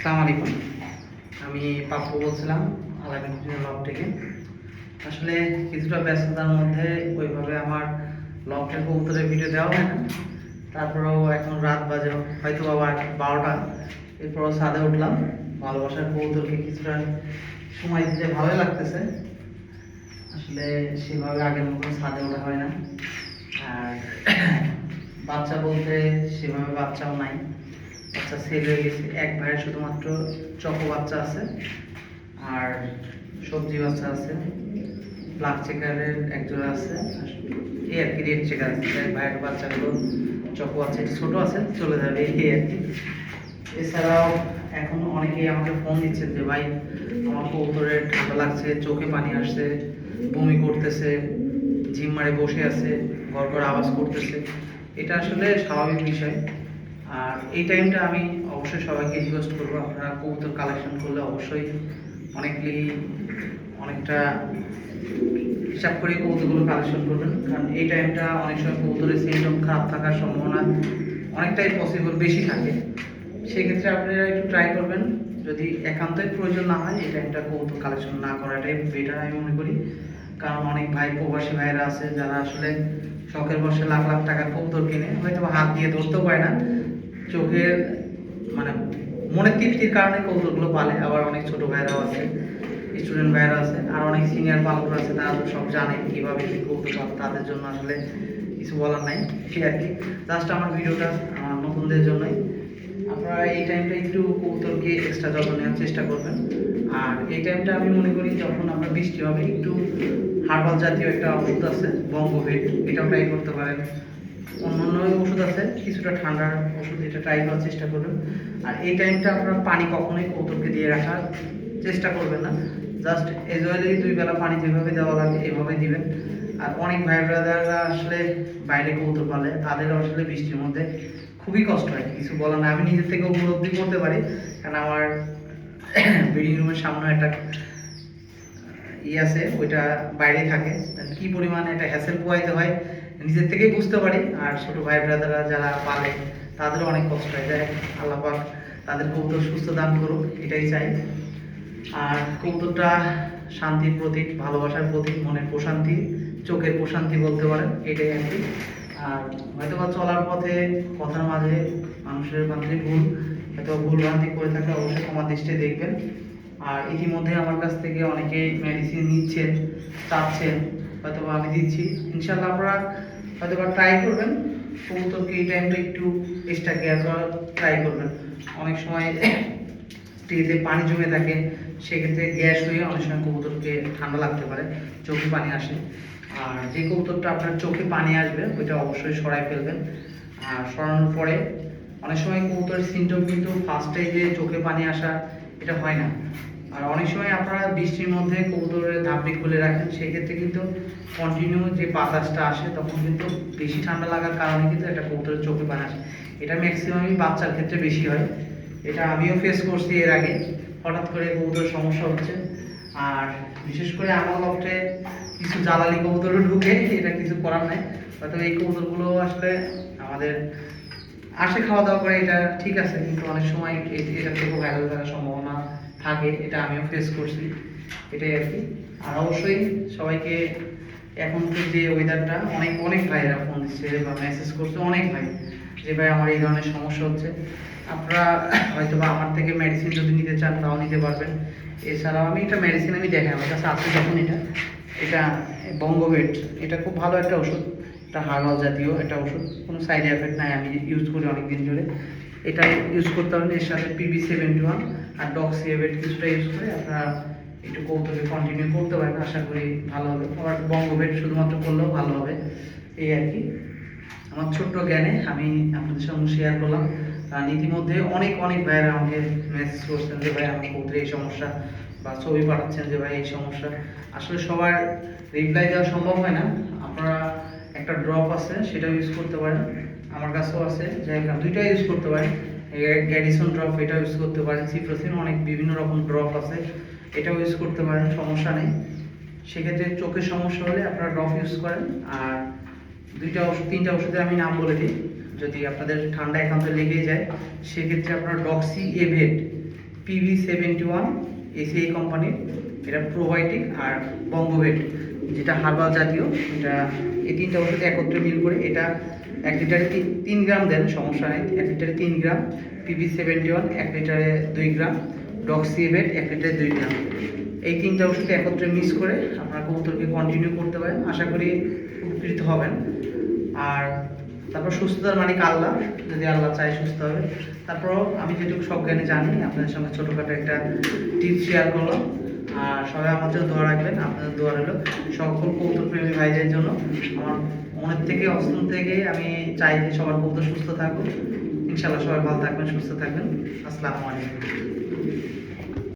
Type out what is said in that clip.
আসসালামু আলাইকুম। আমি পাপ্পু বলছিলাম আলামিন লব থেকে। আসলে কিছুটা ব্যস্ততার মধ্যে ওইভাবে আমার লফটের কবুতরের ভিডিও দেওয়া হয় না। তারপরেও এখন রাত বাজে হয়তো আবার 12টা, এরপরও ছাদে উঠলাম। ভালোবাসার কবুতরকে কিছুটা সময় দিতে ভালোই লাগতেছে। আসলে সেভাবে আগের মতো ছাদে ওঠা হয় না। আর বাচ্চা বলতে সেভাবে বাচ্চাও নাই, বাচ্চা সেল হয়ে গেছে। এক ভাইয়ের শুধুমাত্র চকো বাচ্চা আছে, আর সবজি বাচ্চা আছে, ব্ল্যাক চেকারের একজোড়া আছে, এই আর কি রেড চেকার আছে। এক ভাইয়ের বাচ্চাগুলো চকো বাচ্চা ছোটো আছে, চলে যাবে এই আর কি। এছাড়াও এখন অনেকেই আমাকে ফোন দিচ্ছেন যে ভাই আমার কবুতরের ঠান্ডা লাগছে, চোখে পানি আসছে, বমি করতেছে, ঝিম মারে বসে আছে, ঘর ঘর আওয়াজ করতেছে। এটা আসলে স্বাভাবিক বিষয়। আর এই টাইমটা আমি অবশ্যই সবাইকে রিকোয়েস্ট করবো, আপনারা কবুতর কালেকশন করলে অবশ্যই অনেকটা হিসাব করে কবুতরগুলো কালেকশন করবেন। কারণ এই টাইমটা অনেক সময় কবুতরের সিমটম খারাপ থাকার সম্ভাবনা অনেকটাই পসিবল বেশি থাকে। সেক্ষেত্রে আপনারা একটু ট্রাই করবেন, যদি একান্তই প্রয়োজন না হয় এই টাইমটা কবুতর কালেকশন না করাটাই বেটার আমি মনে করি। কারণ অনেক ভাই প্রবাসী ভাইরা আছে যারা আসলে শখের বসে লাখ লাখ টাকার কবুতর কিনে হয়তো হাত দিয়ে ধরতেও পারে না, চোখের মানে মনের তৃপ্তির কারণে কবুতরগুলো পালে। আবার অনেক ছোট ভাইরাও আছে, স্টুডেন্ট ভাইরা আছে, আর অনেক সিনিয়র পালকরা আছে, তারা তো সব জানে কীভাবে কী কবুতর পালে। তাদের জন্য আসলে কিছু বলার নাই, ঠিক আর কি। জাস্ট আমার ভিডিওটা নতুনদের জন্যই। আপনারা এই টাইমটা একটু কবুতরকে এক্সট্রা যত্ন নেওয়ার চেষ্টা করবেন। আর এই টাইমটা আমি মনে করি যখন আপনার বৃষ্টি হবে, একটু হার্বাল জাতীয় একটা ওষুধ আছে বঙ্গভিট, এটাও ট্রাই করতে পারেন। অন্যান্য ওষুধ আছে কিছুটা ঠান্ডার ওষুধ, এটা ট্রাই করার চেষ্টা করবেন। আর এই টাইমটা আপনারা পানি কখনোই কবুতরকে দিয়ে রাখার চেষ্টা করবেন না। জাস্ট এজয়েলেই 2 বেলা পানি যেভাবে দেওয়া লাগে এভাবে দিবেন। আর অনেক ভাই ব্রাদাররা আসলে বাইরে কবুতর পালে, তাদের আসলে বৃষ্টির মধ্যে খুবই কষ্ট হয়, কিছু বলার না। আমি নিজের থেকে উপলব্ধি করতে পারি, কারণ আমার ব্রিডিং রুমের সামনে একটা আছে, ওইটা বাইরে থাকে, কি পরিমাণে একটা হ্যাসেল পোয়াইতে হয় নিজের থেকেই বুঝতে পারি। আর ছোট ভাই ব্রাদাররা যারা পালে তাদেরও অনেক কষ্ট হয়ে যায়। আল্লাহ পাক তাদের কবুতর সুস্থ দান করুক, এটাই চাই। আর কবুতরটা শান্তির প্রতীক, ভালোবাসার প্রতীক, মনের প্রশান্তি, চোখের প্রশান্তি বলতে পারেন, এটাই আর কি। আর হয়তো বা চলার পথে কথার মাঝে মানুষের মাঝে হয়তো ভুল ভ্রান্তি করে থাকলে অবশ্যই ক্ষমা দৃষ্টি দেখবেন। আর ইতিমধ্যে আমার কাছ থেকে অনেকে মেডিসিন নিচ্ছেন, চাচ্ছেন, হয়তো আমি দিচ্ছি। ইনশাল্লাহ আপনারা হয়তো বা ট্রাই করবেন কবুতরকে এই টাইমটা একটু এক্সট্রা কেয়ার করার ট্রাই করবেন। অনেক সময় স্টেজে পানি জমে থাকে, সেক্ষেত্রে গ্যাস হয়ে অনেক সময় কবুতরকে ঠান্ডা লাগতে পারে, চোখে পানি আসে। আর যে কবুতরটা আপনার চোখে পানি আসবে ওইটা অবশ্যই সরাই ফেলবেন। আর সরানোর পরে অনেক সময় কবুতরের সিমটম কিন্তু ফার্স্টে যে চোখে পানি আসা এটা হয় না। আর অনেক সময় আপনারা বৃষ্টির মধ্যে কবুতরের ধাপড়ি খুলে রাখেন, সেক্ষেত্রে কিন্তু কন্টিনিউ যে বাতাসটা আসে তখন কিন্তু বেশি ঠান্ডা লাগার কারণে কিন্তু একটা কবুতরের চোখে পানি আসে। এটা ম্যাক্সিমামই বাচ্চার ক্ষেত্রে বেশি হয়, এটা আমিও ফেস করছি এর আগে। হঠাৎ করে কবুতরের সমস্যা হচ্ছে। আর বিশেষ করে আমার লফটে কিছু জ্বালালি কবুতরও ঢুকে, এটা কিছু করার নাই। হয়তো এই কবুতরগুলো আসলে আমাদের আসে, খাওয়া দাওয়া করে, এটা ঠিক আছে, কিন্তু অনেক সময় এটা থেকে ভাইরাল থাকার সম্ভাবনা থাকে, এটা আমিও ফেস করছি, এটাই আর কি। আর অবশ্যই সবাইকে এখন তো যে ওয়েদারটা, অনেক অনেক ভাইরা ফোন দিচ্ছে বা মেসেজ করছে, অনেক ভাই যে ভাই আমার এই ধরনের সমস্যা হচ্ছে। আপনারা হয়তো বা আমার থেকে মেডিসিন যদি নিতে চান তাও নিতে পারবেন। এছাড়াও আমি এটা মেডিসিন আমি দেখাই, আমার কাছে আছে যখন এটা বঙ্গভেট, এটা খুব ভালো একটা ওষুধ, এটা হার্বাল জাতীয় একটা ওষুধ, কোনো সাইড এফেক্ট নাই, আমি ইউজ করি অনেক দিন ধরে। এটা ইউজ করতে পারেন, এর সাথে PB71 আর ডক্সিএভেট কিছুটা ইউজ করে আপনারা একটু কৌতুকে কন্টিনিউ করতে পারেন, আশা করি ভালো হবে। আবার বঙ্গভেট শুধুমাত্র করলেও ভালো হবে, এই আর কি। আমার ছোট্ট জ্ঞানে আমি আপনাদের সঙ্গে শেয়ার করলাম। কারণ ইতিমধ্যে অনেক অনেক ভাইয়েরা আমাকে মেসেজ করছেন যে ভাই আমার কবুতরে এই সমস্যা, বা ছবি পাঠাচ্ছেন যে ভাই এই সমস্যা। আসলে সবার রিপ্লাই দেওয়া সম্ভব হয় না। আপনারা একটা ড্রপ আছে সেটা ইউজ করতে পারেন, আমার কাছেও আছে, জায়গা দুইটা ইউজ করতে পারেন। গ্যাডিসন ড্রপ এটা ইউজ করতে পারেন, সিপ্রোসিন, অনেক বিভিন্ন রকম ড্রপ আছে, এটাও ইউজ করতে পারেন, সমস্যা নেই। সেক্ষেত্রে চোখের সমস্যা হলে আপনারা ড্রপ ইউজ করেন। আর দুইটা ওষুধ, তিনটা ওষুধের আমি নাম বলে দিই, যদি আপনাদের ঠান্ডা একান্ত লেগে যায় সেক্ষেত্রে আপনারা ডক্সি এভেট, PB71 ACI কোম্পানির, এটা প্রোবায়োটিক আর বঙ্গোভেট যেটা হার্বাল জাতীয়, এটা এই তিনটা ওষুধ একত্রে মিল করে এটা 1 লিটারে 3 গ্রাম দেন, সমস্যা নেই। 1 লিটারে 3 গ্রাম, PB71 1 লিটারে 2 গ্রাম, ডক্সিভেট 1 লিটারে 2 গ্রাম। এই তিনটা ওষুধ একত্রে মিক্স করে আপনার কবুতরকে কন্টিনিউ করতে পারেন, আশা করি উপকৃত হবেন। আর তারপর সুস্থতার মালিক আল্লাহ, যদি আল্লাহ চায় সুস্থ হবে। তারপরও আমি যেটুকু সজ্ঞানে জানি আপনাদের সঙ্গে ছোটোখাটো একটা টিপস শেয়ার করলাম। আর সবাই আমার জন্য দোয়া রাখবেন, আপনাদের দোয়া রইল সকল কবুতর প্রেমী ভাইদের জন্য। আমার মনের থেকে অস্তন থেকে আমি চাই যে সবার কবুতর সুস্থ থাকুক। ইনশাআল্লাহ সবাই ভালো থাকবেন, সুস্থ থাকবেন। আসসালামু আলাইকুম।